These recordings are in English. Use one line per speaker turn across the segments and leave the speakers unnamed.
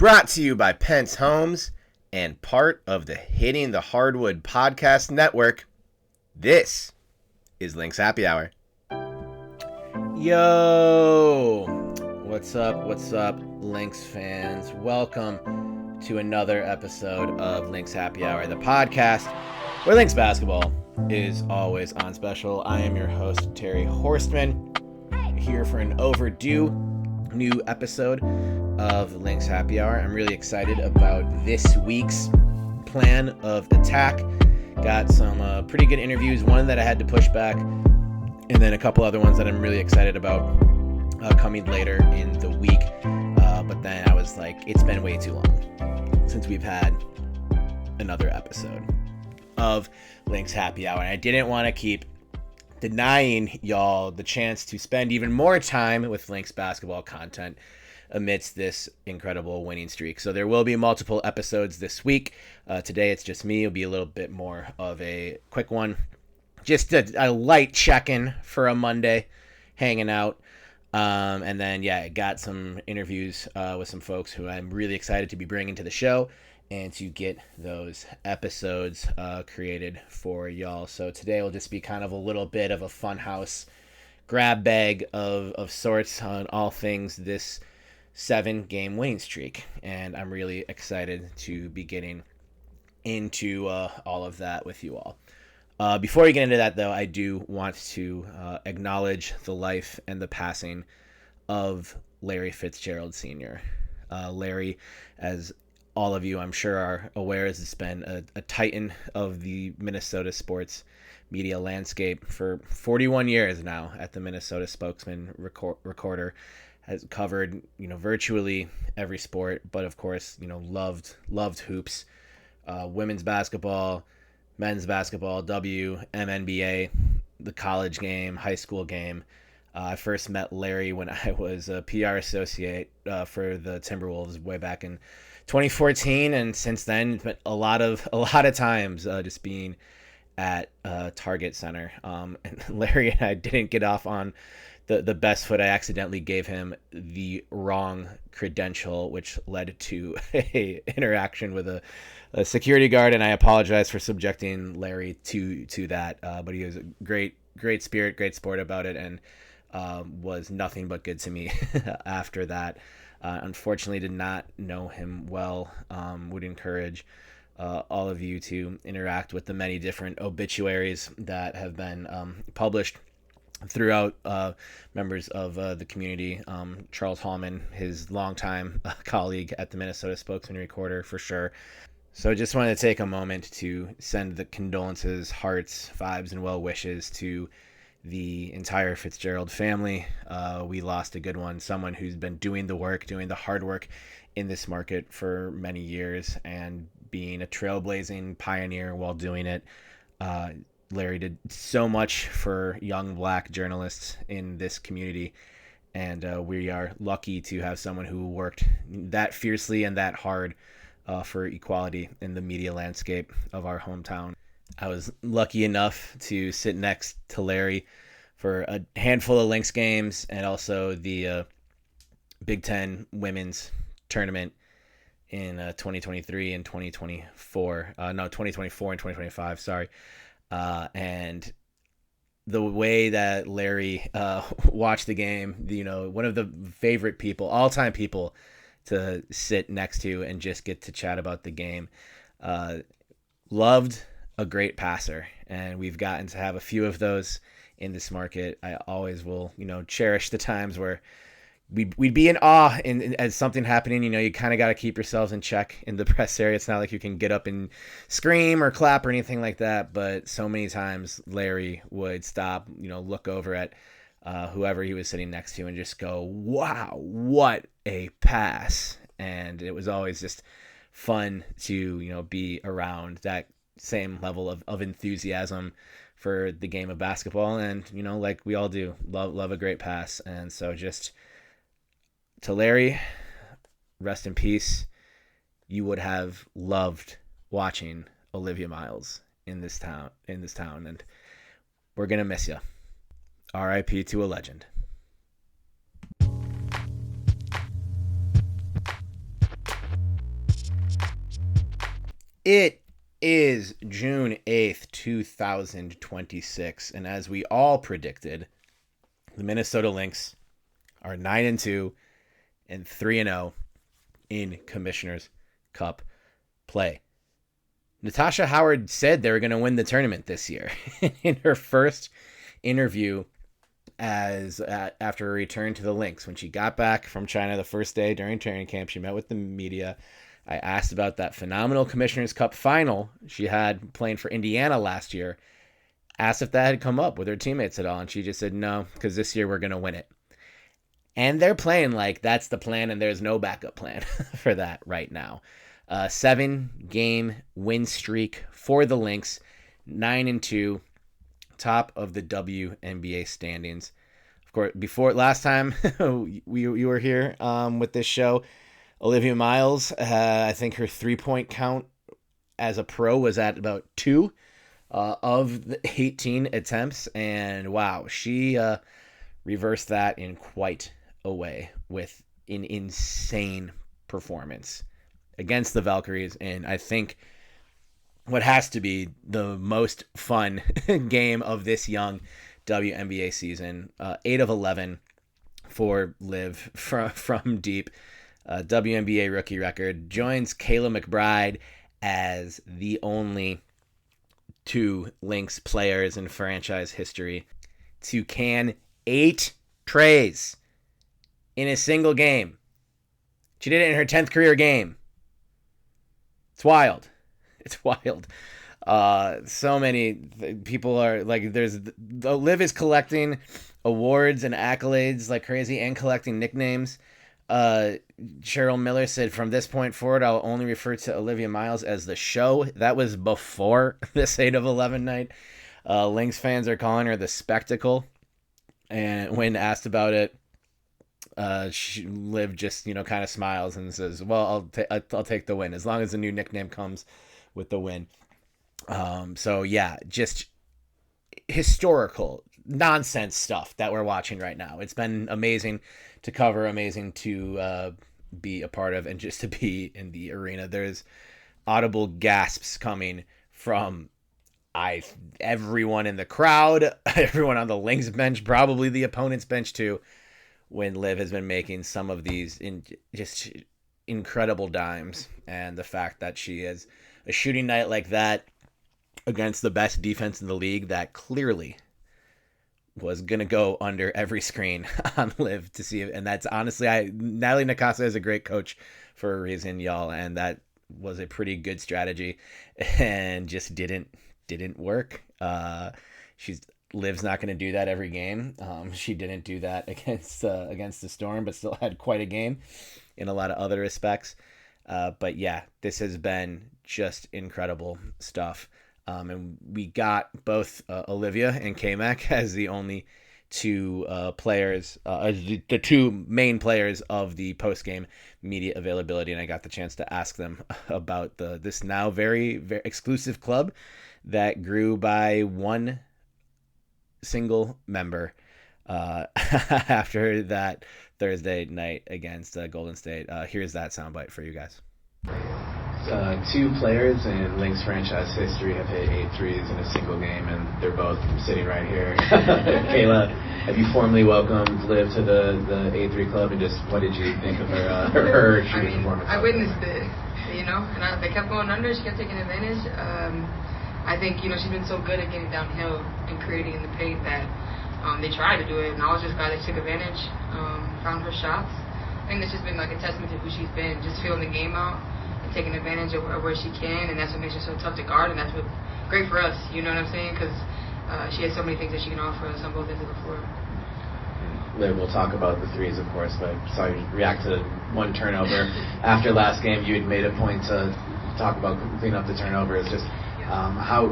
Brought to you by Pentz Homes and part of the Hitting the Hardwood podcast network. This is Lynx Happy Hour. Yo! What's up, Lynx fans? Welcome to another episode of Lynx Happy Hour, the podcast where Lynx basketball is always on special. I am your host, Terry Horstman, here for an overdue new episode of Lynx Happy Hour. I'm really excited about this week's plan of attack. Got some pretty good interviews, one that I had to push back, and then a couple other ones that I'm really excited about coming later in the week. But then I was like, it's been way too long since we've had another episode of Lynx Happy Hour. And I didn't want to keep denying y'all the chance to spend even more time with Lynx basketball content amidst this incredible winning streak. So there will be multiple episodes this week. Today it's just me. It'll be a little bit more of a quick one. Just a light check-in for a Monday, hanging out. And then, I got some interviews with some folks who I'm really excited to be bringing to the show and to get those episodes created for y'all. So today will just be kind of a little bit of a funhouse grab bag of sorts on all things this 7-game winning streak. And I'm really excited to be getting into all of that with you all. Before we get into that, though, I do want to acknowledge the life and the passing of Larry Fitzgerald Sr. Larry, as all of you, I'm sure, are aware, has been a titan of the Minnesota sports media landscape for 41 years now at the Minnesota Spokesman Recorder. Has covered, virtually every sport, but of course, loved hoops, women's basketball, men's basketball, WNBA, the college game, high school game. I first met Larry when I was a PR associate for the Timberwolves way back in 2014, and since then it's been a lot of times just being at Target Center. And Larry and I didn't get off on the best foot. I accidentally gave him the wrong credential, which led to a interaction with a security guard, and I apologize for subjecting Larry to that. But he was a great spirit, great sport about it, and was nothing but good to me after that. Unfortunately, did not know him well. Would encourage all of you to interact with the many different obituaries that have been published throughout members of the community. Charles Hallman, his longtime colleague at the Minnesota Spokesman Recorder, for sure. So just wanted to take a moment to send the condolences, hearts, vibes, and well wishes to the entire Fitzgerald family. We lost a good one, someone who's been doing the hard work in this market for many years and being a trailblazing pioneer while doing it. Larry did so much for young Black journalists in this community, and we are lucky to have someone who worked that fiercely and that hard for equality in the media landscape of our hometown. I was lucky enough to sit next to Larry for a handful of Lynx games and also the Big Ten women's tournament in 2023 and 2024. 2024 and 2025, sorry. And the way that Larry watched the game, one of the favorite people, all-time people to sit next to and just get to chat about the game. Loved a great passer, and we've gotten to have a few of those in this market. I always will, cherish the times where we'd be in awe as something happening. You kind of got to keep yourselves in check in the press area. It's not like you can get up and scream or clap or anything like that, but so many times Larry would stop, look over at whoever he was sitting next to and just go, wow, what a pass. And it was always just fun to, be around that same level of enthusiasm for the game of basketball. And, like we all do, love a great pass. And so just to Larry, rest in peace. You would have loved watching Olivia Miles in this town, and we're going to miss you. R.I.P. to a legend. It is June 8th, 2026, and as we all predicted, the Minnesota Lynx are 9-2 and 3-0 in Commissioner's Cup play. Natasha Howard said they were going to win the tournament this year. In her first interview after a return to the Lynx, when she got back from China the first day during training camp, she met with the media. I asked about that phenomenal Commissioner's Cup final she had playing for Indiana last year. Asked if that had come up with her teammates at all, and she just said no, because this year we're going to win it. And they're playing like that's the plan, and there's no backup plan for that right now. 7-game win streak for the Lynx, 9-2, top of the WNBA standings. Of course, before last time you were here with this show, Olivia Miles, I think her 3-point count as a pro was at about 2 of the 18 attempts, and wow, she reversed that in quite a way with an insane performance against the Valkyries, and I think what has to be the most fun game of this young WNBA season. 8 of 11 for Liv from deep. WNBA rookie record. Joins Kayla McBride as the only 2 Lynx players in franchise history to can 8 trays in a single game. She did it in her 10th career game. It's wild. It's wild. So many people are like, the Liv is collecting awards and accolades like crazy and collecting nicknames. Cheryl Miller said, from this point forward, I'll only refer to Olivia Miles as the show. That was before this 8 of 11 night. Lynx fans are calling her the spectacle. And when asked about it, Liv just, kind of smiles and says, well, I'll take the win as long as the new nickname comes with the win. So yeah, just historical nonsense stuff that we're watching right now. It's been amazing to cover, amazing to be a part of, and just to be in the arena. There's audible gasps coming from everyone in the crowd, everyone on the Lynx bench, probably the opponent's bench too, when Liv has been making some of these just incredible dimes. And the fact that she has a shooting night like that against the best defense in the league that clearly was going to go under every screen on Liv to see it. And that's honestly, Natalie Nakasa is a great coach for a reason, y'all. And that was a pretty good strategy and just didn't work. Liv's not going to do that every game. She didn't do that against the Storm, but still had quite a game in a lot of other respects. But yeah, this has been just incredible stuff. And we got both Olivia and K-Mac as the only 2 players, the 2 main players of the post-game media availability. And I got the chance to ask them about this now very, very exclusive club that grew by 1 single member after that Thursday night against Golden State. Here's that soundbite for you guys. 2 players in Lynx franchise history have hit 8 threes in a single game, and they're both sitting right here. Kayla, have you formally welcomed Liv to the 8-3 club, and just what did you think of her shooting performance?
I witnessed it, and they kept going under. She kept taking advantage. I think, she's been so good at getting downhill and creating in the paint that they tried to do it, and I was just glad they took advantage, found her shots. I think that's just been like a testament to who she's been, just feeling the game out and taking advantage of where she can, and that's what makes her so tough to guard, and that's what great for us, you know what I'm saying? Because she has so many things that she can offer us on both ends of the floor.
Liv, we'll talk about the threes, of course, but saw you react to 1 turnover. After last game, you had made a point to talk about cleaning up the turnovers. Just how,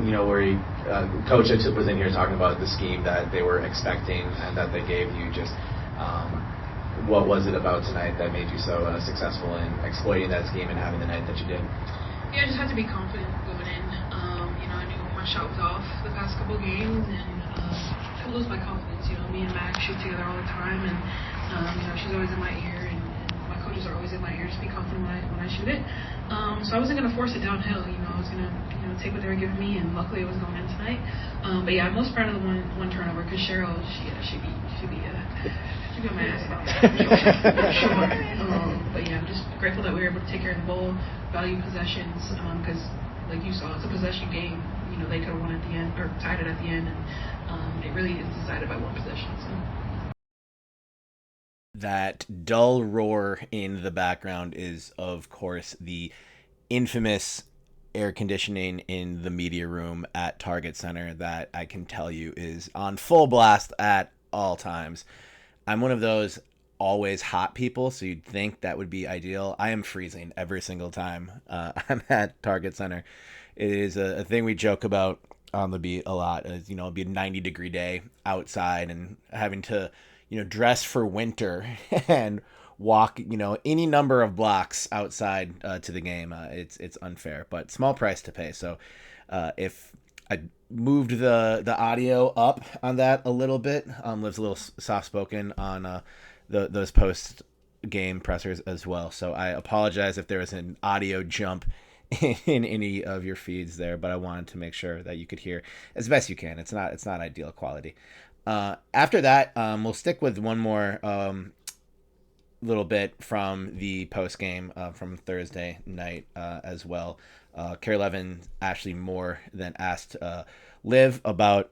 Coach was in here talking about the scheme that they were expecting and that they gave you. Just what was it about tonight that made you so successful in exploiting that scheme and having the night that you did?
Yeah, I just had to be confident going in. I knew my shot was off the past couple of games, and I lose my confidence. Me and Max shoot together all the time, and she's always in my ear, and my coaches are always in my ear. Just be confident when I shoot it. So I wasn't going to force it downhill. I was going to take what they were giving me, and luckily it was going in tonight. But yeah, I'm most proud of the one turnover because Cheryl, she'd be on my ass about that. Sure. But yeah, I'm just grateful that we were able to take care of the ball, value possessions, because like you saw, it's a possession game. They could have won at the end or tied it at the end, and it really is decided by one possession. So.
That dull roar in the background is, of course, the infamous air conditioning in the media room at Target Center that I can tell you is on full blast at all times. I'm one of those always hot people, so you'd think that would be ideal. I am freezing every single time I'm at Target Center. It is a thing we joke about on the beat a lot. It'll be a 90-degree day outside and having to dress for winter and walk, any number of blocks outside to the game. It's unfair, but small price to pay. So if I moved the audio up on that a little bit, Liv's a little soft spoken on those post game pressers as well. So I apologize if there was an audio jump in any of your feeds there, but I wanted to make sure that you could hear as best you can. It's not ideal quality. After that, we'll stick with one more little bit from the post game from Thursday night as well. Carrie Levin actually more than asked Liv about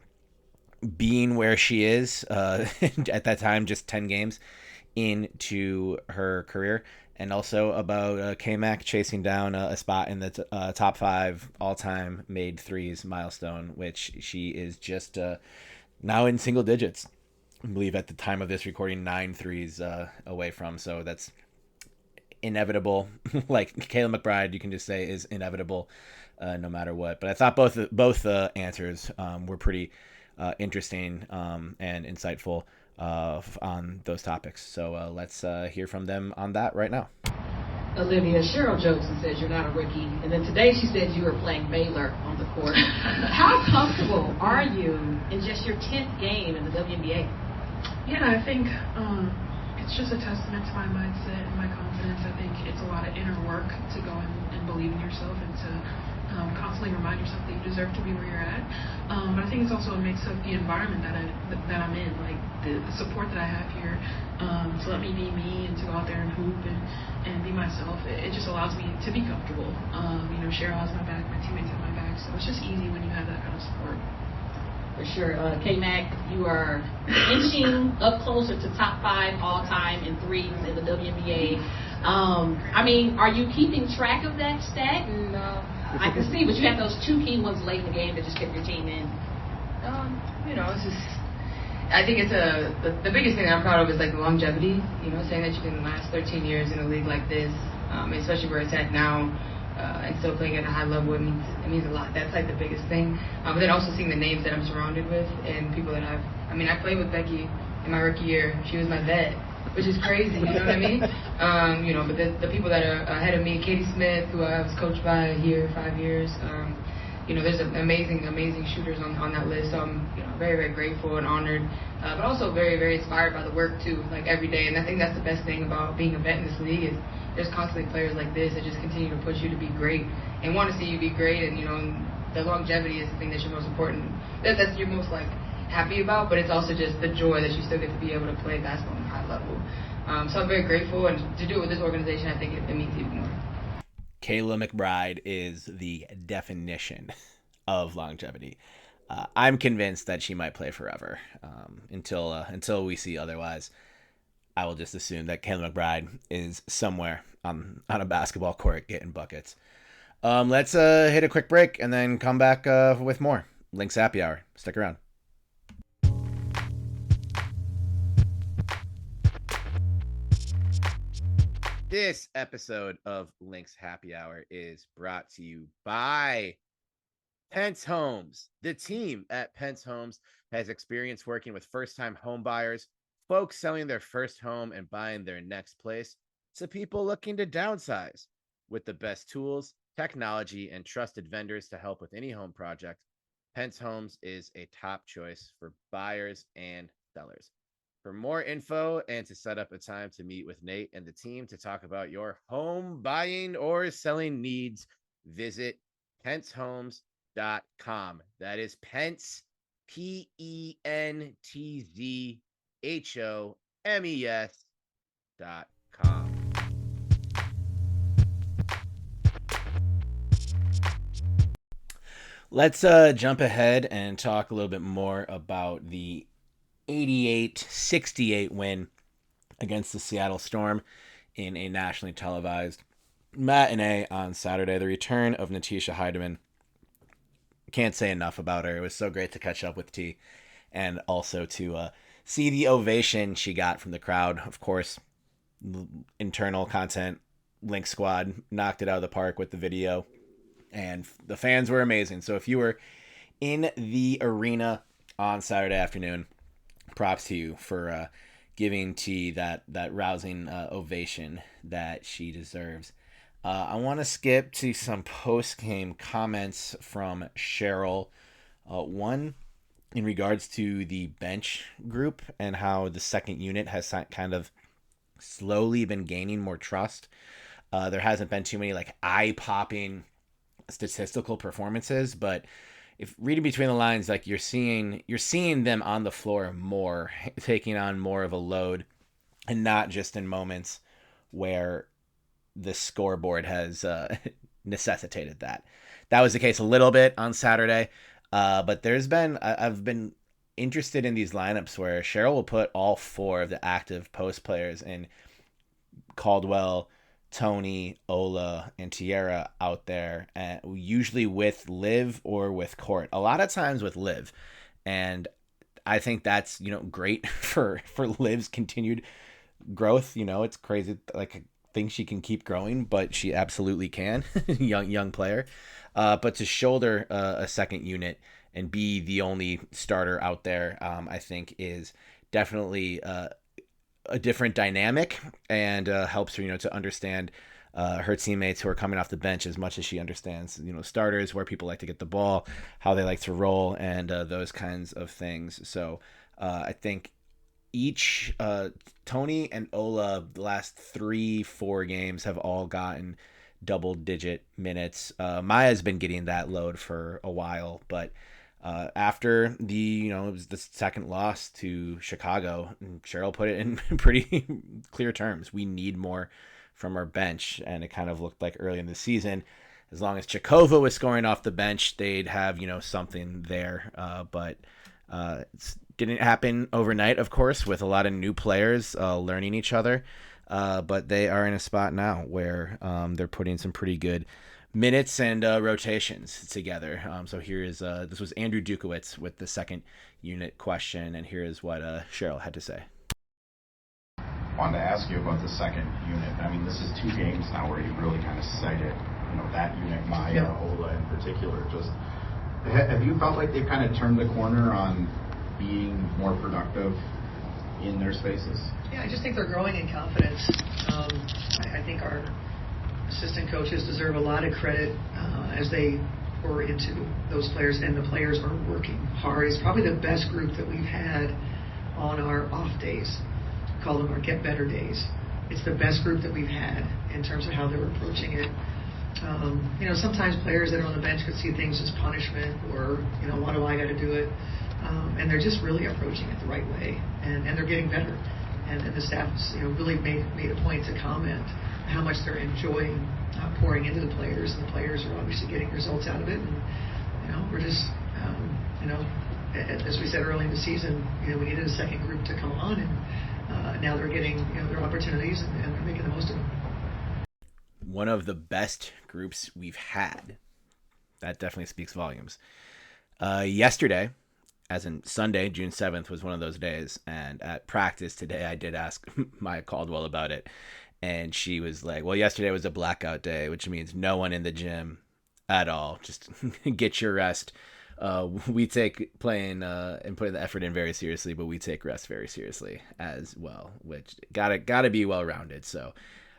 being where she is at that time, just 10 games into her career, and also about K-Mac chasing down a spot in the top 5 all-time made threes milestone, which she is just now in single digits. I believe at the time of this recording, 9 threes away from. So that's inevitable. Like Kayla McBride, you can just say is inevitable no matter what. But I thought both answers were pretty interesting and insightful on those topics. So let's hear from them on that right now.
Olivia, Cheryl jokes and says you're not a rookie, and then today she said you were playing Baylor on the court. How comfortable are you in just your 10th game in the WNBA?
Yeah, I think it's just a testament to my mindset and my confidence. I think it's a lot of inner work to go and believe in yourself and to constantly remind yourself that you deserve to be where you're at. But I think it's also a mix of the environment that I'm in, like the support that I have here to let me be me and to go out there and hoop and be myself. It just allows me to be comfortable. Cheryl has my back, my teammates have my back, so it's just easy when you have that kind of support.
For sure. K-Mac, you are inching up closer to top 5 all-time in threes in the WNBA. Are you keeping track of that stat?
No.
I can see, but you had those 2 key ones late in the game that just kept your team in.
It's just, I think it's the biggest thing I'm proud of is like the longevity, saying that you can last 13 years in a league like this, especially where it's at now, and still playing at a high level, it means a lot. That's like the biggest thing. But then also seeing the names that I'm surrounded with and people that I played with Becky in my rookie year. She was my vet, which is crazy, you know what I mean? But the people that are ahead of me, Katie Smith, who I was coached by here 5 years, there's amazing shooters on that list. So I'm very, very grateful and honored, but also very, very inspired by the work too, like every day. And I think that's the best thing about being a vet in this league is there's constantly players like this that just continue to push you to be great and want to see you be great. And the longevity is the thing that's your most important. That's you're most happy about, but it's also just the joy that you still get to be able to play basketball on a high level. So I'm very grateful, and to do it with this organization, I think it means even more.
Kayla McBride is the definition of longevity. I'm convinced that she might play forever until we see otherwise. I will just assume that Kayla McBride is somewhere on a basketball court getting buckets. Let's hit a quick break and then come back with more Lynx Happy Hour. Stick around. This episode of Lynx Happy Hour is brought to you by Pentz Homes. The team at Pentz Homes has experience working with first-time home buyers, folks selling their first home and buying their next place, to people looking to downsize. With the best tools, technology, and trusted vendors to help with any home project, Pentz Homes is a top choice for buyers and sellers. For more info and to set up a time to meet with Nate and the team to talk about your home buying or selling needs, visit pentzhomes.com. That is Pentz, PENTZHOMES.com. Let's jump ahead and talk a little bit more about the 88-68 win against the Seattle Storm in a nationally televised matinee on Saturday. The return of Natasha Howard. Can't say enough about her. It was so great to catch up with T and also to see the ovation she got from the crowd. Of course, internal content, Lynx Squad knocked it out of the park with the video, and the fans were amazing. So if you were in the arena on Saturday afternoon, props to you for giving T that rousing ovation that she deserves. I want to skip to some post-game comments from Cheryl. One in regards to the bench group and how the second unit has kind of slowly been gaining more trust. There hasn't been too many like eye-popping statistical performances, but if reading between the lines, like you're seeing them on the floor more, taking on more of a load, and not just in moments where the scoreboard has necessitated that. That was the case a little bit on Saturday, but I've been interested in these lineups where Cheryl will put all four of the active post players in Caldwell, Tony, Ola, and Tierra out there, usually with Liv or with Court. A lot of times with Liv, and I think that's great for Liv's continued growth. It's crazy. Like I think she can keep growing, but she absolutely can. young player, but to shoulder a second unit and be the only starter out there, I think is definitely a different dynamic, and helps her, to understand her teammates who are coming off the bench as much as she understands, starters, where people like to get the ball, how they like to roll, and those kinds of things. So I think each Tony and Ola, the last 3-4 games have all gotten double-digit minutes. Maya's been getting that load for a while, but after it was the second loss to Chicago, Cheryl put it in pretty clear terms. We need more from our bench, and it kind of looked like early in the season, as long as Chikova was scoring off the bench, they'd have something there. But it didn't happen overnight, of course, with a lot of new players learning each other. But they are in a spot now where they're putting some pretty good minutes and rotations together. So here is this was Andrew Dukowitz with the second unit question, and here is what Cheryl had to say.
I wanted to ask you about the second unit. I mean, this is 2 games now where you really kind of cited, that unit, Maya, Ola in particular. Just have you felt like they've kind of turned the corner on being more productive in their spaces?
Yeah, I just think they're growing in confidence. I think our assistant coaches deserve a lot of credit as they pour into those players, and the players are working hard. It's probably the best group that we've had on our off days. We call them our get better days. It's the best group that we've had in terms of how they're approaching it. Sometimes players that are on the bench could see things as punishment, or why do I got to do it? And they're just really approaching it the right way, and they're getting better. And the staff really made a point to comment how much they're enjoying pouring into the players, and the players are obviously getting results out of it. And we're just as we said early in the season, we needed a second group to come on, and now they're getting their opportunities, and they're making the most of them.
One of the best groups we've had. That definitely speaks volumes. Yesterday, as in Sunday, June 7th, was one of those days. And at practice today, I did ask Maya Caldwell about it. And she was like, well, yesterday was a blackout day, which means no one in the gym at all. Just get your rest. We take playing and putting the effort in very seriously, but we take rest very seriously as well, which gotta be well-rounded. So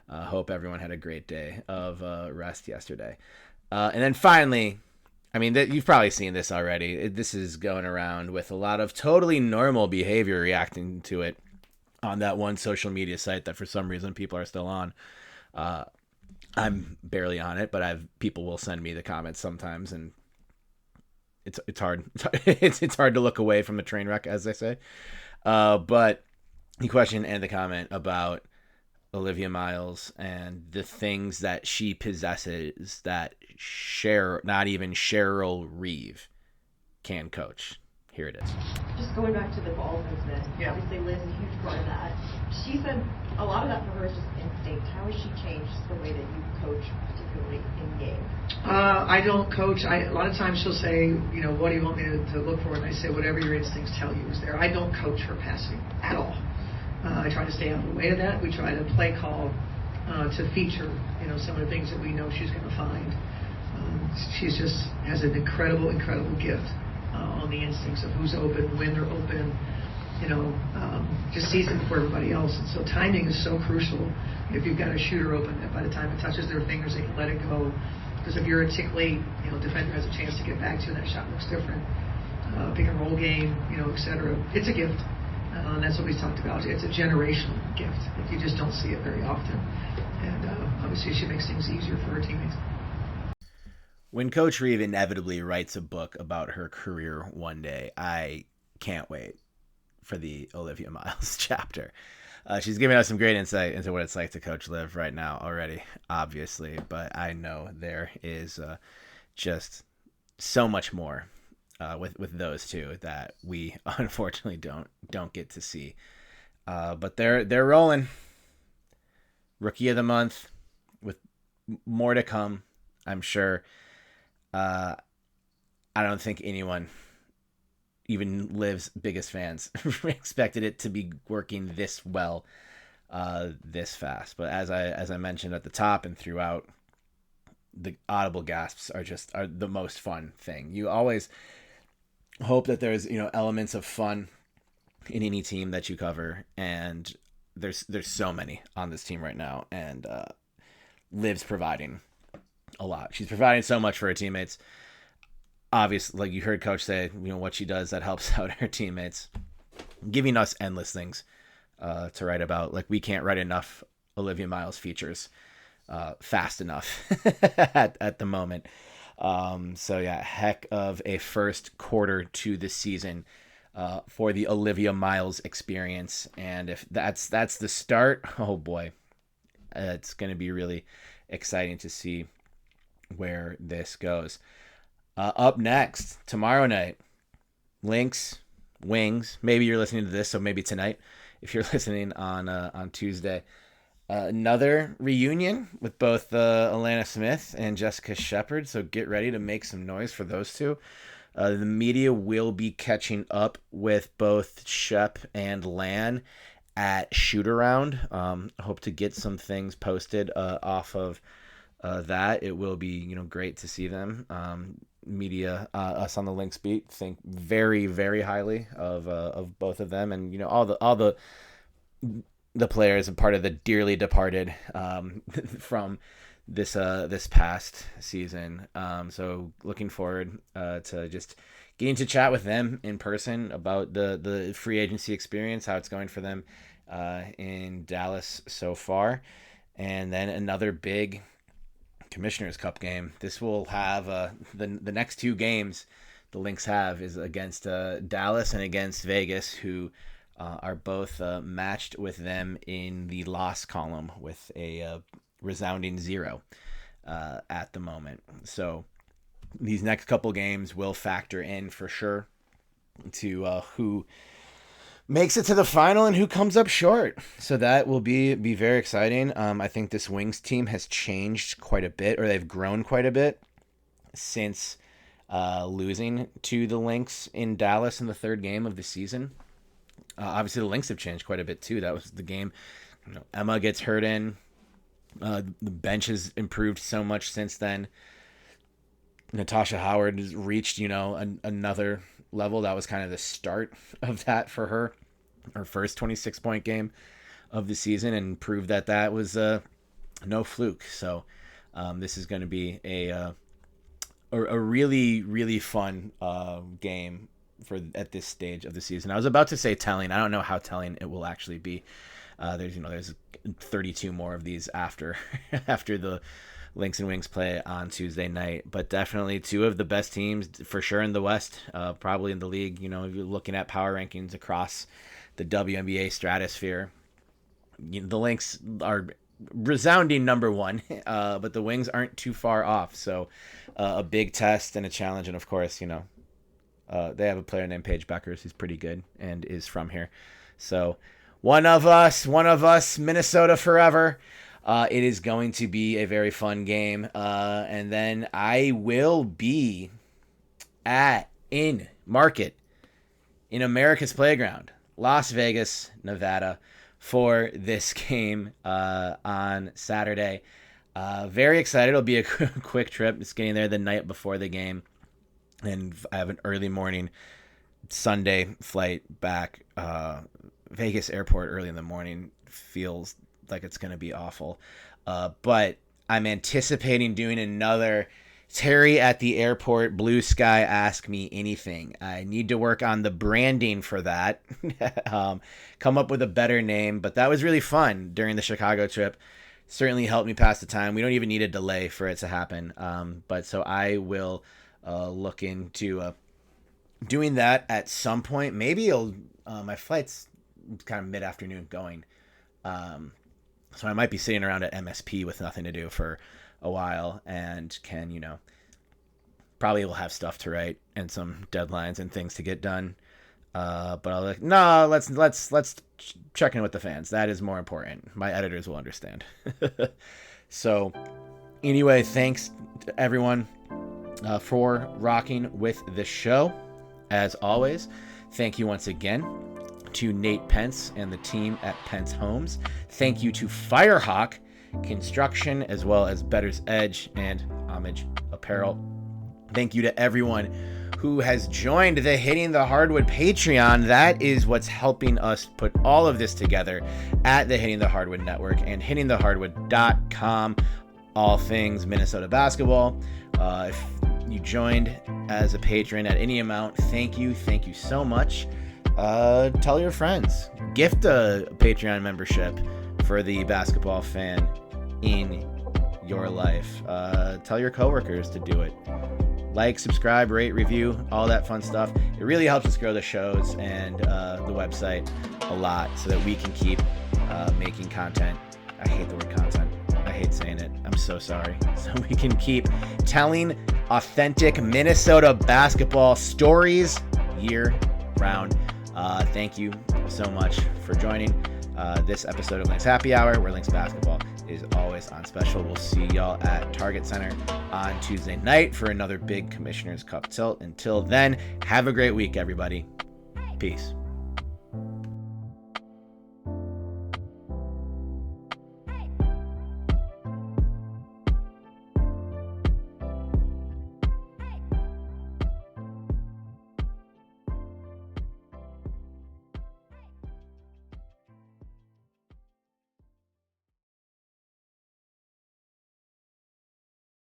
hope everyone had a great day of rest yesterday. And then finally, I mean, you've probably seen this already. This is going around with a lot of totally normal behavior reacting to it on that one social media site that for some reason people are still on. I'm barely on it, but people will send me the comments sometimes, and it's hard. It's hard to look away from the train wreck, as they say. But the question and the comment about Olivia Miles and the things that she possesses that not even Cheryl Reeve can coach. Here it is.
Just going back to the ball movement, obviously Liv's a huge part of that. She said a lot of that for her is just instinct. How has she changed the way that you coach, particularly in game?
I don't coach. A lot of times she'll say, what do you want me to look for? And I say, whatever your instincts tell you is there. I don't coach her passing at all. I try to stay out of the way of that. We try to play call to feature, some of the things that we know she's going to find. She's just has an incredible gift on the instincts of who's open, when they're open, just sees it before everybody else. And so timing is so crucial. If you've got a shooter open, that by the time it touches their fingers, they can let it go. Because if you're a tick late, defender has a chance to get back to you, and that shot looks different. Pick and roll game, et cetera. It's a gift. And that's what we talked about. It's a generational gift. You just don't see it very often. And obviously she makes things easier for her teammates.
When Coach Reeve inevitably writes a book about her career one day, I can't wait for the Olivia Miles chapter. She's giving us some great insight into what it's like to coach Liv right now already, obviously. But I know there is just so much more with those two that we unfortunately don't get to see. But they're rolling. Rookie of the month with more to come, I'm sure. I don't think anyone, even Liv's biggest fans, expected it to be working this well, this fast. But as I mentioned at the top and throughout, the audible gasps are the most fun thing. You always hope that there's elements of fun in any team that you cover, and there's so many on this team right now, and Liv's providing a lot. She's providing so much for her teammates. Obviously, like you heard Coach say, what she does that helps out her teammates, giving us endless things to write about. Like we can't write enough Olivia Miles features fast enough at the moment. So yeah, heck of a first quarter to the season for the Olivia Miles experience. And if that's the start, oh boy, it's going to be really exciting to see where this goes. Up next, tomorrow night, Lynx, Wings. Maybe you're listening to this, so maybe tonight, if you're listening on Tuesday. Another reunion with both Alana Smith and Jessica Shepard, so get ready to make some noise for those two. The media will be catching up with both Shep and Lan at shoot-around. Hope to get some things posted off of that. It will be great to see them. Media, us on the Lynx beat, think very, very highly of both of them, and all the players and part of the dearly departed from this past season. So looking forward to just getting to chat with them in person about the free agency experience, how it's going for them in Dallas so far, and then another big Commissioner's Cup game. This will have the next two games the Lynx have is against Dallas and against Vegas, who are both matched with them in the loss column with a resounding 0 at the moment. So these next couple games will factor in for sure to who makes it to the final and who comes up short. So that will be very exciting. I think this Wings team has changed quite a bit, or they've grown quite a bit since losing to the Lynx in Dallas in the third game of the season. Obviously, the Lynx have changed quite a bit too. That was the game Emma gets hurt in. The bench has improved so much since then. Natasha Howard has reached, another level. That was kind of the start of that for her. Her first 26-point game of the season, and proved that was no fluke. So this is going to be a really, really fun game at this stage of the season. I was about to say telling. I don't know how telling it will actually be. There's 32 more of these after the Lynx and Wings play on Tuesday night, but definitely two of the best teams for sure in the West, probably in the league. If you're looking at power rankings across the WNBA stratosphere, the Lynx are resounding number one, but the Wings aren't too far off. So a big test and a challenge, and of course, they have a player named Paige Beckers who's pretty good and is from here. So one of us, Minnesota forever. It is going to be a very fun game. And then I will be in market in America's Playground, Las Vegas, Nevada, for this game on Saturday. Very excited. It'll be a quick trip. Just getting there the night before the game. And I have an early morning Sunday flight back. Vegas airport early in the morning feels like it's going to be awful. But I'm anticipating doing another Terry at the airport, Blue Sky, Ask Me Anything. I need to work on the branding for that. Come up with a better name. But that was really fun during the Chicago trip. Certainly helped me pass the time. We don't even need a delay for it to happen. But so I will look into doing that at some point. Maybe my flight's kind of mid-afternoon going. So I might be sitting around at MSP with nothing to do for a while and can, probably will have stuff to write and some deadlines and things to get done. But I'll no, let's check in with the fans. That is more important. My editors will understand. So anyway, thanks to everyone for rocking with the show. As always, thank you once again to Nate Pentz and the team at Pentz Homes. Thank you to Firehawk Construction, as well as Better's Edge and Homage Apparel. Thank you to everyone who has joined the Hitting the Hardwood Patreon. That is what's helping us put all of this together at the Hitting the Hardwood Network and hittingthehardwood.com. All things Minnesota basketball. If you joined as a patron at any amount, thank you so much. Tell your friends, gift a Patreon membership for the basketball fan in your life. Tell your coworkers to do it. Like, subscribe, rate, review, all that fun stuff. It really helps us grow the shows and the website a lot so that we can keep making content. I hate the word content. I hate saying it. I'm so sorry. So we can keep telling authentic Minnesota basketball stories year round. Thank you so much for joining this episode of Lynx Happy Hour, where Lynx basketball is always on special. We'll see y'all at Target Center on Tuesday night for another big Commissioner's Cup tilt. Until then, have a great week, everybody. Peace.